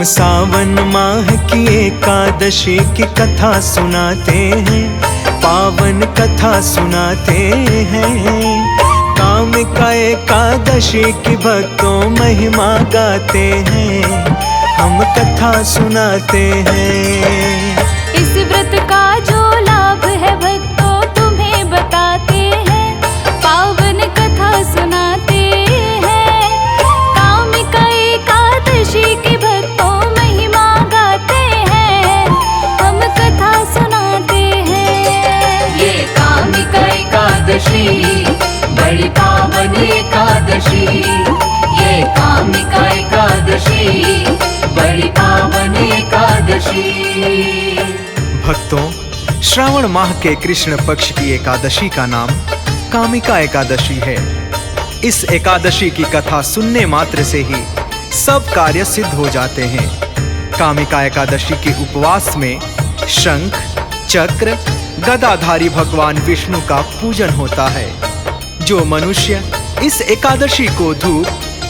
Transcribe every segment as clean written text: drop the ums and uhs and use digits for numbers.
सावन माह की एकादशी की कथा सुनाते हैं, पावन कथा सुनाते हैं। कामिका एकादशी की भक्तों महिमा गाते हैं, हम कथा सुनाते हैं। इस व्रत का जो लाभ है भक्तों तुम्हें बताते हैं, पावन कथा सुनाते हैं। कामिका एकादशी की भक्तों महिमा गाते हैं, हम कथा सुनाते हैं। ये कामिका एकादशी बड़ी पावन एकादशी, ये कामिका एकादशी बड़ी पावन एकादशी। भक्तों, श्रावण माह के कृष्ण पक्ष की एकादशी का नाम कामिका एकादशी है। इस एकादशी की कथा सुनने मात्र से ही सब कार्य सिद्ध हो जाते हैं। कामिका एकादशी के उपवास में शंख, चक्र, गदाधारी भगवान विष्णु का पूजन होता है। जो मनुष्य इस एकादशी को धूप,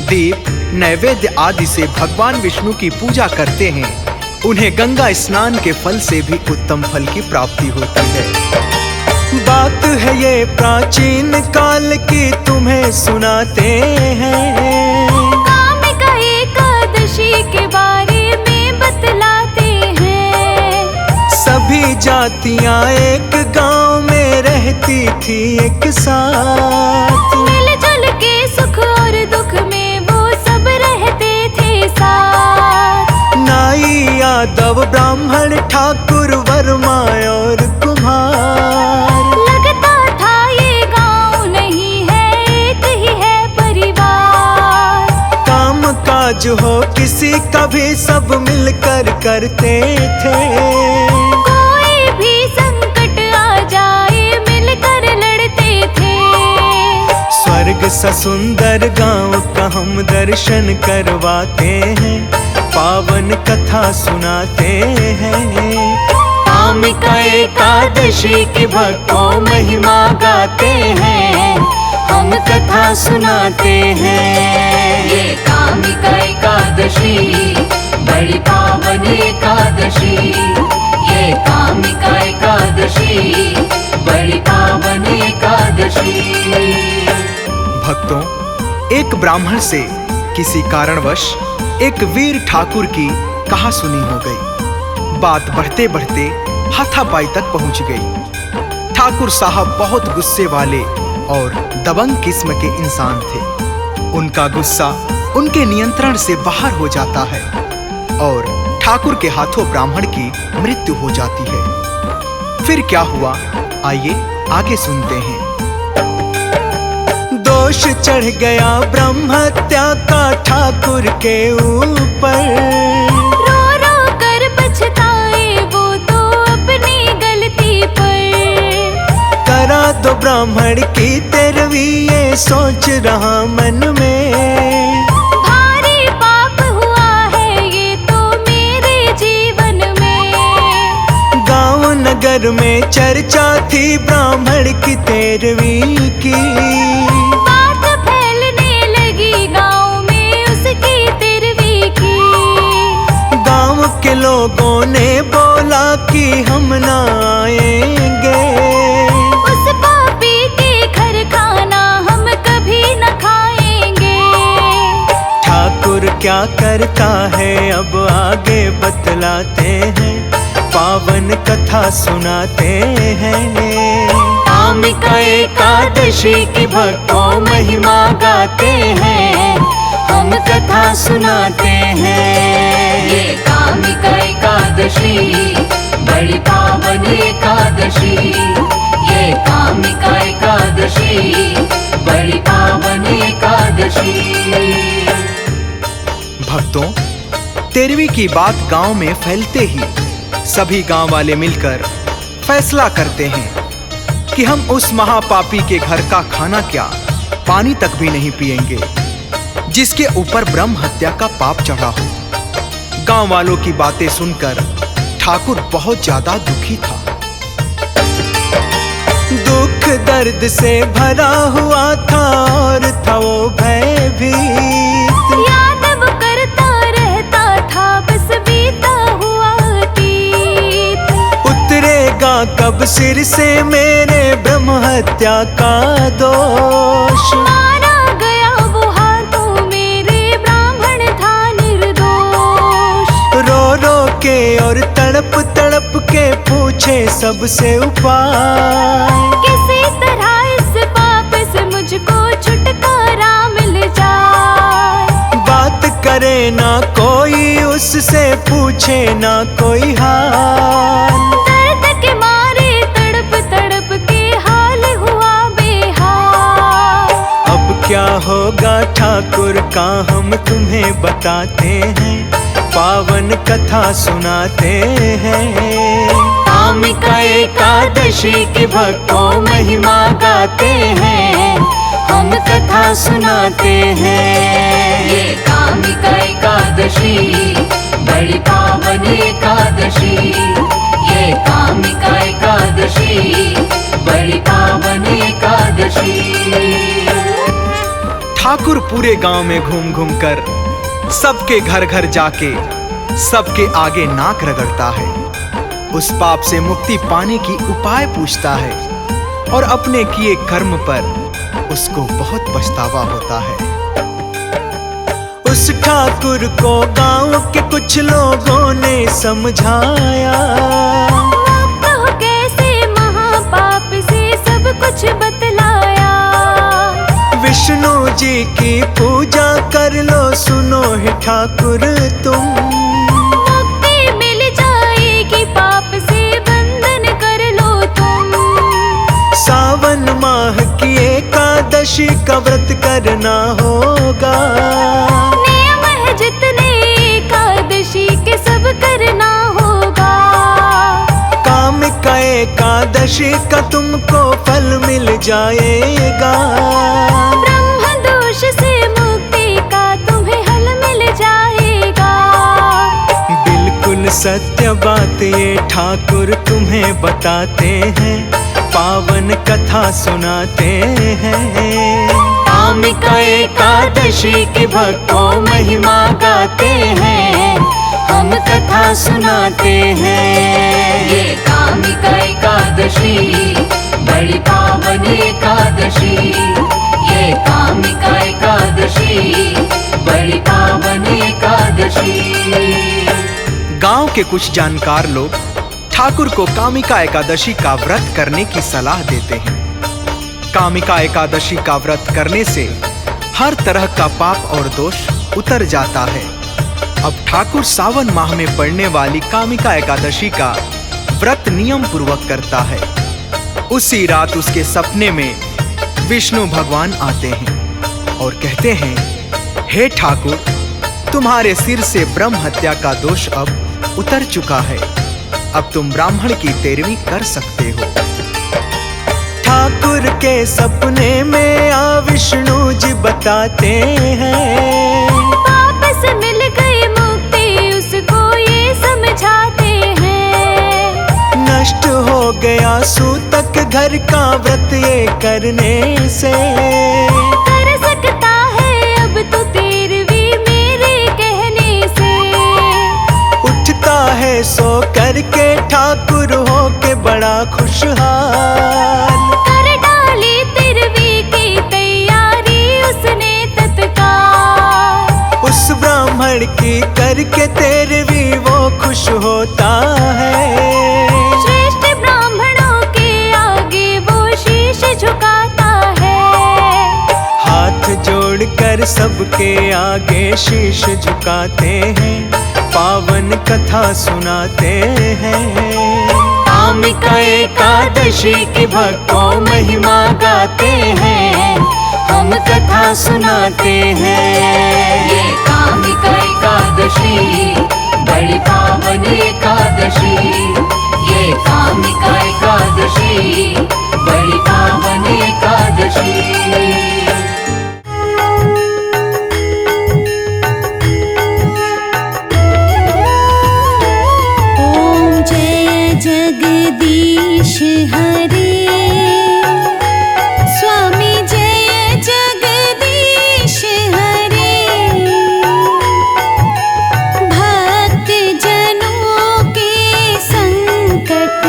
दीप, नैवेद्य आदि से भगवान विष्णु की पूजा करते हैं, उन्हें गंगा स्नान के फल से भी उत्तम फल की प्राप्ति होती है। बात है ये प्राचीन काल की, तुम्हें सुनाते हैं। कामिका एकादशी के बारे में बतलाते हैं। सभी जातियां एक गांव में रहती थी एक साथ, मिलजुल के सुख और दुख में वो सब रहते थे साथ। नाई, यादव, ब्राह्मण, ठाकुर, वर्मा और कुम्हार। लगता था ये गांव नहीं है, एक ही है परिवार। काम काज हो किसी का भी सब मिलकर करते थे। कोई भी संकट आ जाए मिलकर लड़ते थे। स्वर्ग सा सुंदर गांव का हम दर्शन करवाते हैं, पावन कथा सुनाते हैं। कामिका एकादशी की भक्तों महिमा गाते हैं, हम कथा सुनाते हैं। ये कामिका एकादशी बड़ी पावन एकादशी, ये कामिका एकादशी बड़ी पावन एकादशी। भक्तों, एक ब्राह्मण से किसी कारणवश एक वीर ठाकुर की कहासुनी हो गई। बात बढ़ते बढ़ते हाथापाई तक पहुंच गई। ठाकुर साहब बहुत गुस्से वाले और दबंग किस्म के इंसान थे। उनका गुस्सा उनके नियंत्रण से बाहर हो जाता है और ठाकुर के हाथों ब्राह्मण की मृत्यु हो जाती है। फिर क्या हुआ, आइए आगे सुनते हैं। दोष चढ़ गया ब्रह्म हत्या का ठाकुर के ऊपर। रो रो कर पछताए वो तो अपनी गलती पर। करा दो ब्राह्मण की तेरवी, ये सोच रहा मन में। भारी पाप हुआ है ये तो मेरे जीवन में। गांव नगर में चर्चा थी ब्राह्मण की तेरवी की। बात फैलने लगी गांव में उसकी तेरवी की। गांव के लोगों ने बोला कि हम ना आएंगे। उस पापी के घर खाना हम कभी न खाएंगे। ठाकुर क्या करता है अब आगे बतलाते हैं, पावन कथा सुनाते हैं। कामिका एकादशी की भक्तों महिमा गाते हैं, हम कथा सुनाते हैं। ये कामिका एकादशी बड़ी पावन एकादशी, ये कामिका एकादशी बड़ी पावन एकादशी। भक्तों, तेरहवीं की बात गांव में फैलते ही सभी गांव वाले मिलकर फैसला करते हैं कि हम उस महापापी के घर का खाना क्या, पानी तक भी नहीं पिएंगे जिसके ऊपर ब्रह्म हत्या का पाप चढ़ा हो। गांव वालों की बातें सुनकर ठाकुर बहुत ज्यादा दुखी था। दुख दर्द से भरा हुआ था और था वो भयभीत। याद वो करता रहता था बस कब सिर से मेरे ब्रह्म हत्या का दोष। मारा गया वो हाथों मेरे, ब्राह्मण था निर्दोष। रो रो के और तड़प तड़प के पूछे सबसे उपाय, किसी तरह इस पाप से मुझको छुटकारा मिल जाए। बात करे ना कोई उससे, पूछे ना कोई हाल। दर्द के मारे तड़प तड़प के हाल हुआ बेहाल। अब क्या होगा ठाकुर का हम तुम्हें बताते हैं, पावन कथा सुनाते हैं। कामिका एकादशी की भक्तों महिमा गाते हैं, हम कथा सुनाते हैं। ये कामिका एकादशी बड़ी पावन एकादशी। ये कामिका एकादशी बड़ी पावन एकादशी। ठाकुर पूरे गांव में घूम घूम कर सबके घर घर जाके सबके आगे नाक रगड़ता है। उस पाप से मुक्ति पाने की उपाय पूछता है और अपने किए कर्म पर उसको बहुत पछतावा होता है। उस ठाकुर को गांव के कुछ लोगों ने समझाया, मुक्त हो कैसे महापाप से सब कुछ बतलाया। विष्णु जी की पूजा कर लो, सुनो हे ठाकुर तुम। मुक्ति मिल जाएगी, पाप से बंधन कर लो तुम। सावन माह की एकादशी का व्रत करना होगा। नियम है जितने एकादशी के सब करना होगा। कामिका एकादशी का तुमको फल मिल जाएगा। ब्रह्म दोष से मुक्ति का तुम्हें हल मिल जाएगा। बिल्कुल सत्य बात ये ठाकुर तुम्हें बताते हैं, पावन कथा सुनाते हैं। कामिका एकादशी की भक्तों महिमा गाते हैं, हम कथा सुनाते हैं। ये कामिका एकादशी बड़ी पावन एकादशी। ये कामिका एकादशी बड़ी पावन एकादशी। गांव के कुछ जानकार लोग ठाकुर को कामिका एकादशी का व्रत करने की सलाह देते हैं। कामिका एकादशी का व्रत करने से हर तरह का पाप और दोष उतर जाता है। अब ठाकुर सावन माह में पड़ने वाली कामिका एकादशी का व्रत नियम पूर्वक करता है। उसी रात उसके सपने में विष्णु भगवान आते हैं और कहते हैं, हे ठाकुर, तुम्हारे सिर से ब्रह्म हत्या का दोष अब उतर चुका है। अब तुम ब्राह्मण की तेरवी कर सकते हो। ठाकुर के सपने में आ विष्णु जी बताते हैं, पाप से मिल गई मुक्ति उसको ये समझाते हैं। नष्ट हो गया सूतक घर का व्रत ये करने से। कर सकता है अब तो तेरवी मेरे कहने से। उठता है सो करके ठाकुर हो के बड़ा खुशहाल। कर डाली तेरवी की तैयारी उसने तत्काल। उस ब्राह्मण की करके तेरवी वो खुश होता है। श्रेष्ठ ब्राह्मणों के आगे वो शीश झुकाता है। हाथ जोड़कर सबके आगे शीश झुकाते हैं, पावन कथा सुनाते हैं। कामिका एकादशी की भक्तों महिमा गाते हैं, हम कथा सुनाते हैं। ये कामिका एकादशी बड़ी पावन एकादशी। ये कामिका एकादशी बड़ी पावन एकादशी। जगदीश हरे स्वामी जय जगदीश हरे। भक्त जनों के संकट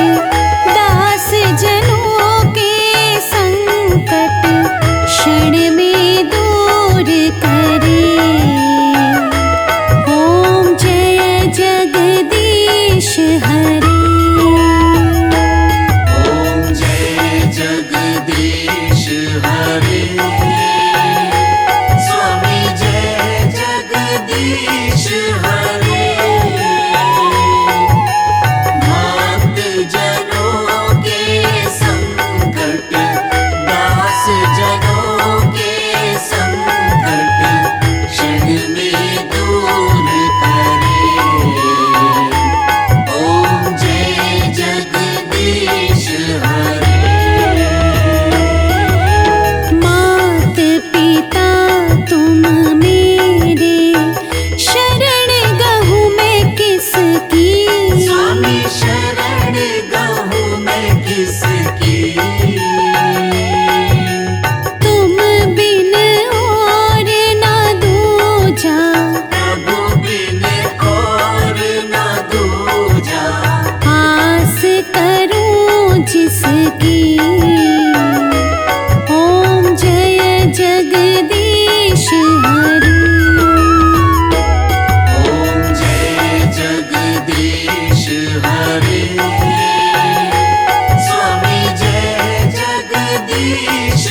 शीश